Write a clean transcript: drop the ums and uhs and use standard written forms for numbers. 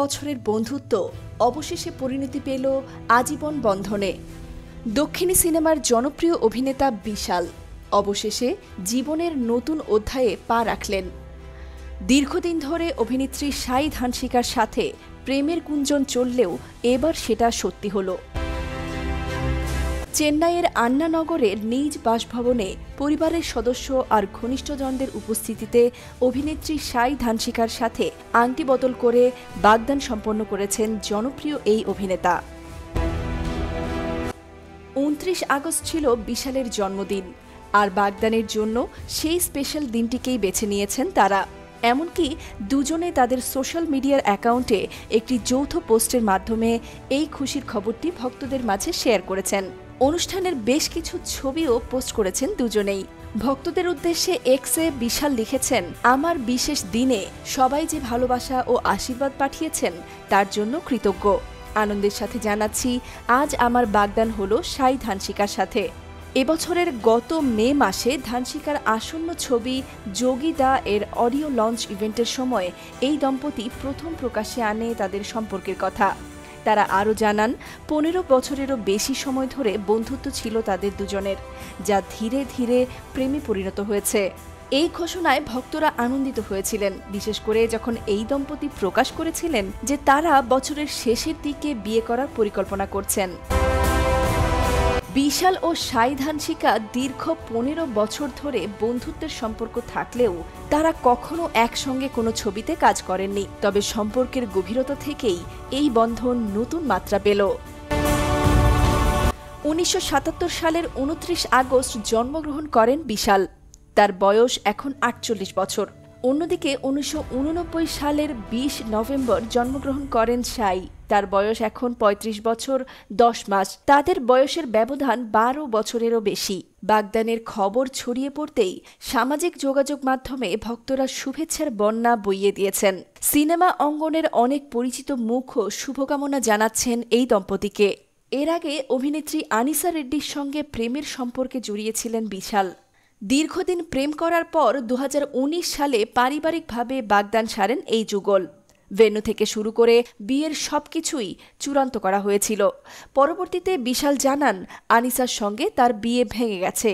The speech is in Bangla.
বছরের বন্ধুত্ব অবশেষে পরিণতি পেল আজীবন বন্ধনে। দক্ষিণী সিনেমার জনপ্রিয় অভিনেতা বিশাল অবশেষে জীবনের নতুন অধ্যায়ে পা রাখলেন। দীর্ঘদিন ধরে অভিনেত্রী শাহিদ হানশিকার সাথে প্রেমের গুঞ্জন চললেও এবার সেটা সত্যি হলো। চেন্নাইয়ের আন্নানগরের নিজ বাসভবনে পরিবারের সদস্য আর ঘনিষ্ঠজনদের উপস্থিতিতে অভিনেত্রী শাহিদ হানশিকার সাথে আংটি বদল করে বাগদান সম্পন্ন করেছেন জনপ্রিয় এই অভিনেতা। ২৯ আগস্ট ছিল বিশালের জন্মদিন, আর বাগদানের জন্য সেই স্পেশাল দিনটিকেই বেছে নিয়েছেন তারা। এমনকি দুজনে তাদের সোশ্যাল মিডিয়ার অ্যাকাউন্টে একটি যৌথ পোস্টের মাধ্যমে এই খুশির খবরটি ভক্তদের মাঝে শেয়ার করেছেন। অনুষ্ঠানের বেশ কিছু ছবিও পোস্ট করেছেন দুজনেই। ভক্তদের উদ্দেশ্যে এক্সে বিশাল লিখেছেন, আমার বিশেষ দিনে সবাই যে ভালোবাসা ও আশীর্বাদ পাঠিয়েছেন তার জন্য কৃতজ্ঞ। আনন্দের সাথে জানাচ্ছি, আজ আমার বাগদান হলো শাহিদ হানশিকার সাথে। এবছরের গত মে মাসে ধানশিকার আসন্ন ছবি যোগী দা এর অডিও লঞ্চ ইভেন্টের সময় এই দম্পতি প্রথম প্রকাশ্যে আনে তাদের সম্পর্কের কথা। তারা আরও জানান, ১৫ বছরেরও বেশি সময় ধরে বন্ধুত্ব ছিল তাদের দুজনের, যা ধীরে ধীরে প্রেমে পরিণত হয়েছে। এই ঘোষণায় ভক্তরা আনন্দিত হয়েছিলেন, বিশেষ করে যখন এই দম্পতি প্রকাশ করেছিলেন যে তারা বছরের শেষের দিকে বিয়ে করার পরিকল্পনা করছেন। বিশাল ও শাহিদ হানশিকা দীর্ঘ ১৫ বছর ধরে বন্ধুত্বের সম্পর্ক থাকলেও তারা কখনো একসঙ্গে কোনো ছবিতে কাজ করেননি। তবে সম্পর্কের গভীরতা থেকেই এই বন্ধন নতুন মাত্রা পেল। ১৯৭৭ সালের ২৯ আগস্ট জন্মগ্রহণ করেন বিশাল। তার বয়স এখন ৪৮ বছর। অন্যদিকে ১৯৮৯ সালের ২০ নভেম্বর জন্মগ্রহণ করেন শাই। তার বয়স এখন ৩৫ বছর ১০ মাস। তাদের বয়সের ব্যবধান ১২ বছরেরও বেশি। বাগদানের খবর ছড়িয়ে পড়তেই সামাজিক যোগাযোগ মাধ্যমে ভক্তরা শুভেচ্ছার বন্যা বইয়ে দিয়েছেন। সিনেমা অঙ্গনের অনেক পরিচিত মুখও শুভকামনা জানাচ্ছেন এই দম্পতিকে। এর আগে অভিনেত্রী আনিসা রেড্ডির সঙ্গে প্রেমের সম্পর্কে জড়িয়েছিলেন বিশাল। দীর্ঘদিন প্রেম করার পর ২০১৯ সালে পারিবারিকভাবে বাগদান সারেন এই যুগল। ভেন্যু থেকে শুরু করে বিয়ের সবকিছুই চূড়ান্ত করা হয়েছিল। পরবর্তীতে বিশাল জানান, আনিসার সঙ্গে তার বিয়ে ভেঙে গেছে।